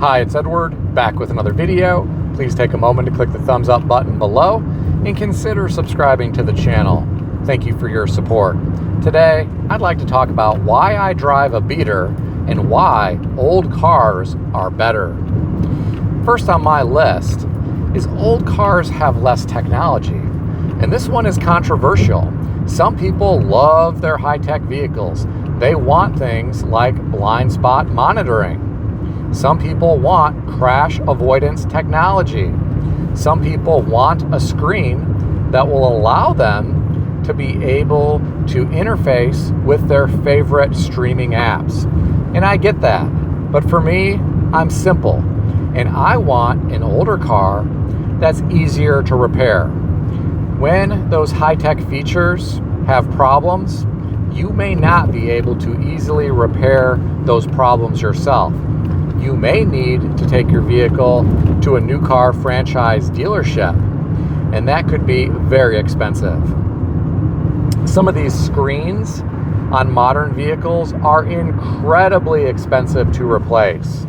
Hi, it's Edward, back with another video. Please take a moment to click the thumbs up button below and consider subscribing to the channel. Thank you for your support. Today, I'd like to talk about why I drive a Beater and why old cars are better. First on my list is old cars have less technology, and this one is controversial. Some people love their high-tech vehicles. They want things like blind spot monitoring. Some people want crash avoidance technology. Some people want a screen that will allow them to be able to interface with their favorite streaming apps. And I get that. But for me, I'm simple. And I want an older car that's easier to repair. When those high-tech features have problems, you may not be able to easily repair those problems yourself. You may need to take your vehicle to a new car franchise dealership, and that could be very expensive. Some of these screens on modern vehicles are incredibly expensive to replace,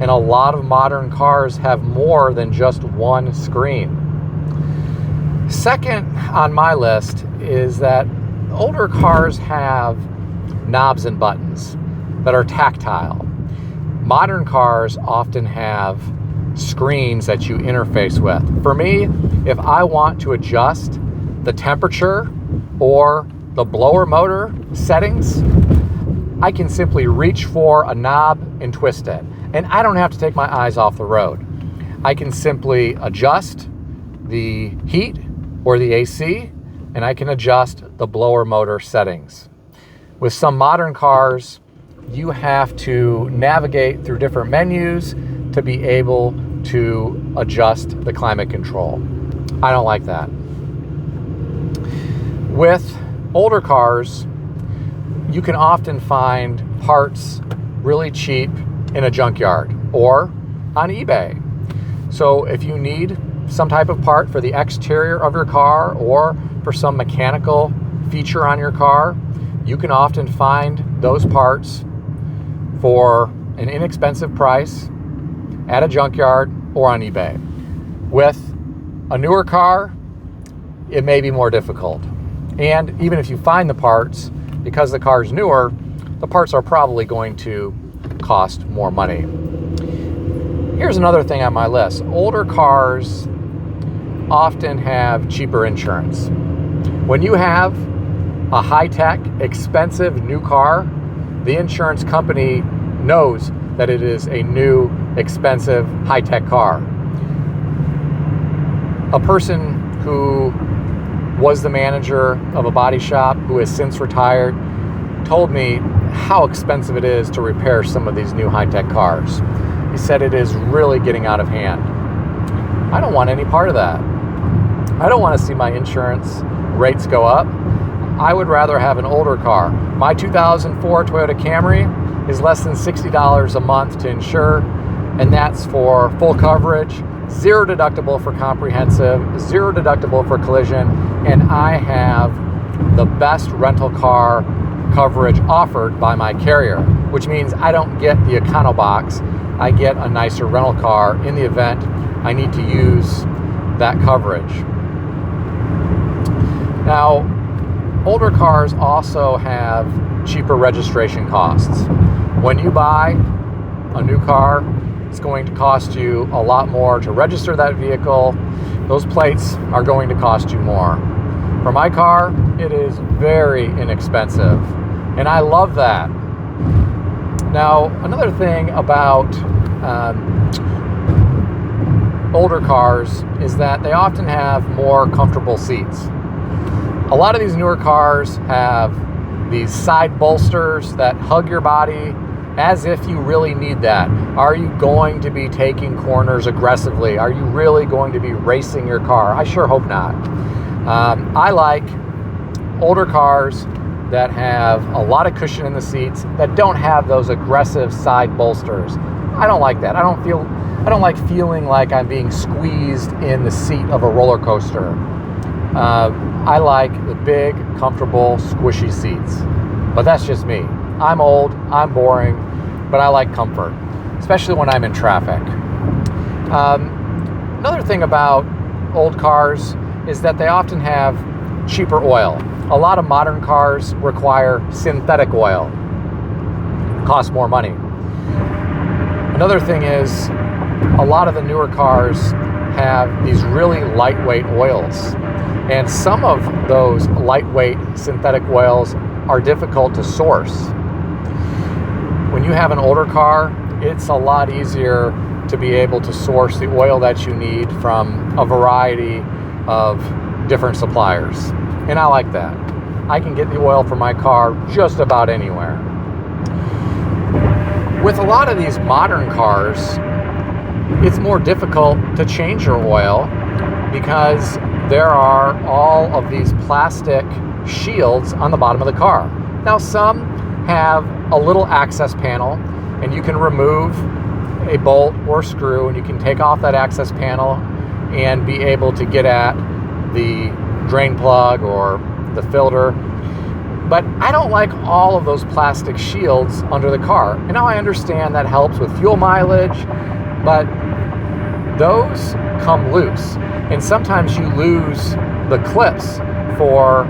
and a lot of modern cars have more than just one screen. Second on my list is that older cars have knobs and buttons that are tactile. Modern cars often have screens that you interface with. For me, if I want to adjust the temperature or the blower motor settings, I can simply reach for a knob and twist it. And I don't have to take my eyes off the road. I can simply adjust the heat or the AC, and I can adjust the blower motor settings. With some modern cars, you have to navigate through different menus to be able to adjust the climate control. I don't like that. With older cars, you can often find parts really cheap in a junkyard or on eBay. So if you need some type of part for the exterior of your car or for some mechanical feature on your car, you can often find those parts for an inexpensive price at a junkyard or on eBay. With a newer car, it may be more difficult. And even if you find the parts, because the car is newer, the parts are probably going to cost more money. Here's another thing on my list. Older cars often have cheaper insurance. When you have a high-tech, expensive new car, the insurance company knows that it is a new, expensive, high-tech car. A person who was the manager of a body shop who has since retired told me how expensive it is to repair some of these new high-tech cars. He said it is really getting out of hand. I don't want any part of that. I don't want to see my insurance rates go up. I would rather have an older car. My 2004 Toyota Camry is less than $60 a month to insure, and that's for full coverage, zero deductible for comprehensive, zero deductible for collision, and I have the best rental car coverage offered by my carrier, which means I don't get the Econobox. I get a nicer rental car in the event I need to use that coverage. Now, older cars also have cheaper registration costs. When you buy a new car, it's going to cost you a lot more to register that vehicle. Those plates are going to cost you more. For my car, it is very inexpensive, and I love that. Now, another thing about older cars is that they often have more comfortable seats. A lot of these newer cars have these side bolsters that hug your body as if you really need that. Are you going to be taking corners aggressively? Are you really going to be racing your car? I sure hope not. I like older cars that have a lot of cushion in the seats that don't have those aggressive side bolsters. I don't like that. I don't like feeling like I'm being squeezed in the seat of a roller coaster. I like the big, comfortable, squishy seats. But that's just me. I'm old, I'm boring, but I like comfort. especially when I'm in traffic. Another thing about old cars is that they often have cheaper oil. A lot of modern cars require synthetic oil. It costs more money. Another thing is a lot of the newer cars have these really lightweight oils. And some of those lightweight synthetic oils are difficult to source. When you have an older car, it's a lot easier to be able to source the oil that you need from a variety of different suppliers. And I like that. I can get the oil for my car just about anywhere. With a lot of these modern cars, it's more difficult to change your oil because there are all of these plastic shields on the bottom of the car. Now, some have a little access panel, and you can remove a bolt or screw, and you can take off that access panel and be able to get at the drain plug or the filter. But I don't like all of those plastic shields under the car. And now I understand that helps with fuel mileage, but those come loose. And sometimes you lose the clips for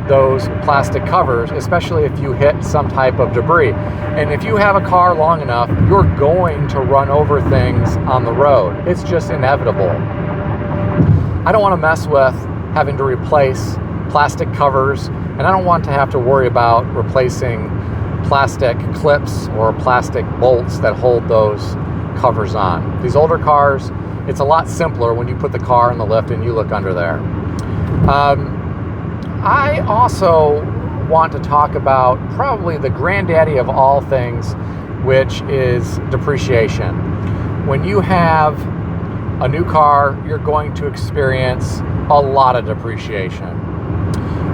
those plastic covers, especially if you hit some type of debris. And if you have a car long enough, you're going to run over things on the road. It's just inevitable. I don't want to mess with having to replace plastic covers, and I don't want to have to worry about replacing plastic clips or plastic bolts that hold those covers on. These older cars, it's a lot simpler when you put the car in the lift and you look under there. I also want to talk about probably the granddaddy of all things, which is depreciation. When you have a new car, you're going to experience a lot of depreciation.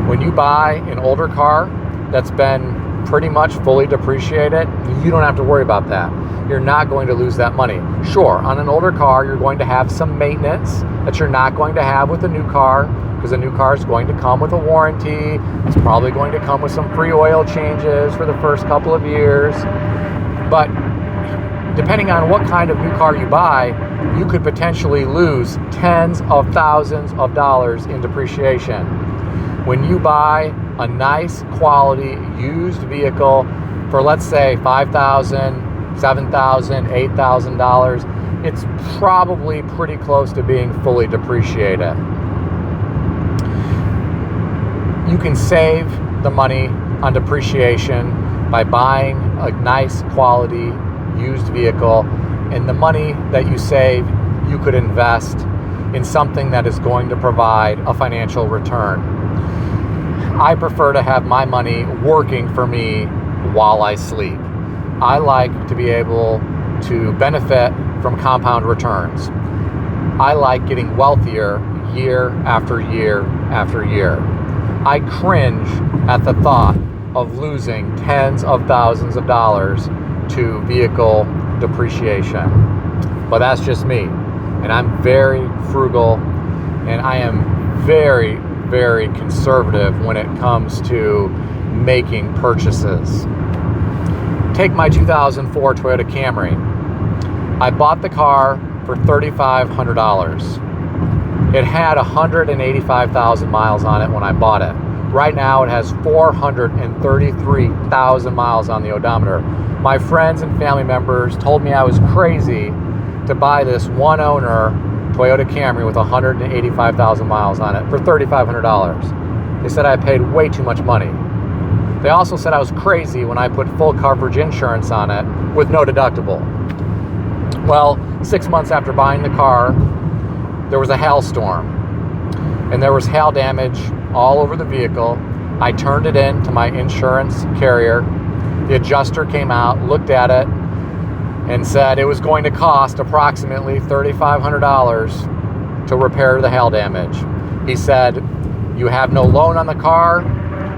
When you buy an older car that's been pretty much fully depreciated, you don't have to worry about that. You're not going to lose that money. Sure, on an older car, you're going to have some maintenance that you're not going to have with a new car, because a new car is going to come with a warranty. It's probably going to come with some free oil changes for the first couple of years. But depending on what kind of new car you buy, you could potentially lose tens of thousands of dollars in depreciation. When you buy a nice quality used vehicle for, let's say, $5,000, $7,000, $8,000, it's probably pretty close to being fully depreciated. You can save the money on depreciation by buying a nice quality used vehicle, and the money that you save, you could invest in something that is going to provide a financial return. I prefer to have my money working for me while I sleep. I like to be able to benefit from compound returns. I like getting wealthier year after year after year. I cringe at the thought of losing tens of thousands of dollars to vehicle depreciation. But that's just me. And I'm very frugal, and I am very, very conservative when it comes to making purchases. Take my 2004 Toyota Camry. I bought the car for $3,500. It had 185,000 miles on it when I bought it. Right now it has 433,000 miles on the odometer. My friends and family members told me I was crazy to buy this one owner Toyota Camry with 185,000 miles on it for $3,500. They said I paid way too much money. They also said I was crazy when I put full coverage insurance on it with no deductible. Well, 6 months after buying the car, there was a hailstorm, and there was hail damage all over the vehicle. I turned it in to my insurance carrier. The adjuster came out, looked at it, and said it was going to cost approximately $3,500 to repair the hail damage. He said, you have no loan on the car,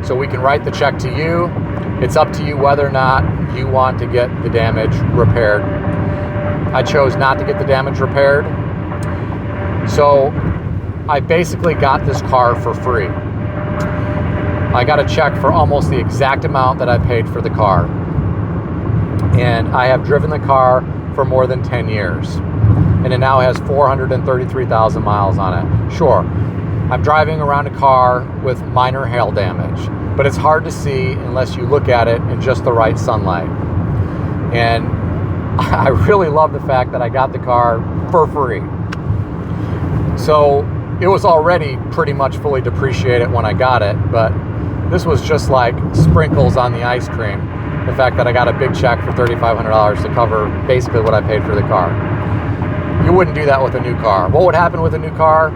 so we can write the check to you. It's up to you whether or not you want to get the damage repaired. I chose not to get the damage repaired. So I basically got this car for free. I got a check for almost the exact amount that I paid for the car. and I have driven the car for more than 10 years. And it now has 433,000 miles on it. Sure, I'm driving around a car with minor hail damage, but it's hard to see unless you look at it in just the right sunlight. And I really love the fact that I got the car for free. So it was already pretty much fully depreciated when I got it, but this was just like sprinkles on the ice cream. The fact that I got a big check for $3,500 to cover basically what I paid for the car. You wouldn't do that with a new car. What would happen with a new car?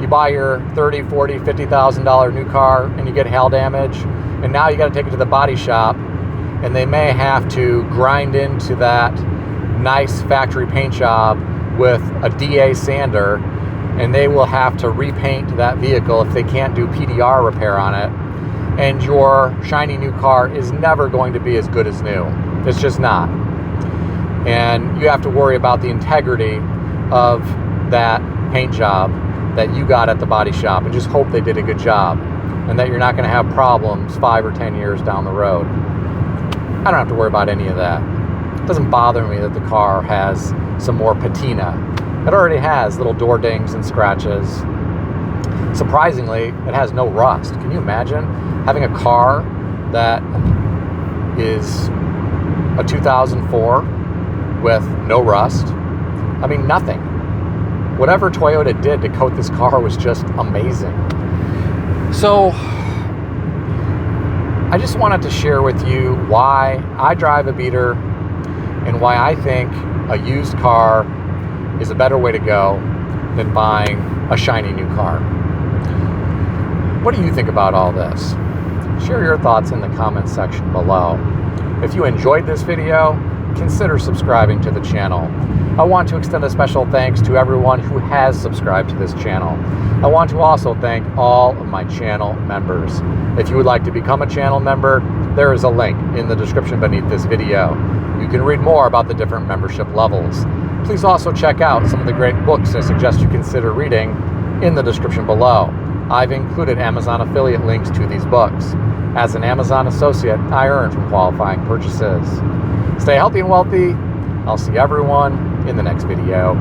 You buy your $30,000, $40,000, $50,000 new car and you get hail damage, and now you got to take it to the body shop, and they may have to grind into that nice factory paint job with a DA sander, and they will have to repaint that vehicle if they can't do PDR repair on it. And your shiny new car is never going to be as good as new. It's just not. And you have to worry about the integrity of that paint job that you got at the body shop, and just hope they did a good job and that you're not going to have problems 5 or 10 years down the road. I don't have to worry about any of that. It doesn't bother me that the car has some more patina. It already has little door dings and scratches. Surprisingly, it has no rust. Can you imagine having a car that is a 2004 with no rust? I mean, nothing. Whatever Toyota did to coat this car was just amazing. So I just wanted to share with you why I drive a BEATER and why I think a used car is a better way to go than buying a shiny new car. What do you think about all this? Share your thoughts in the comments section below. If you enjoyed this video, consider subscribing to the channel. I want to extend a special thanks to everyone who has subscribed to this channel. I want to also thank all of my channel members. If you would like to become a channel member, there is a link in the description beneath this video. You can read more about the different membership levels. Please also check out some of the great books I suggest you consider reading in the description below. I've included Amazon affiliate links to these books. As an Amazon associate, I earn from qualifying purchases. Stay healthy and wealthy. I'll see everyone in the next video.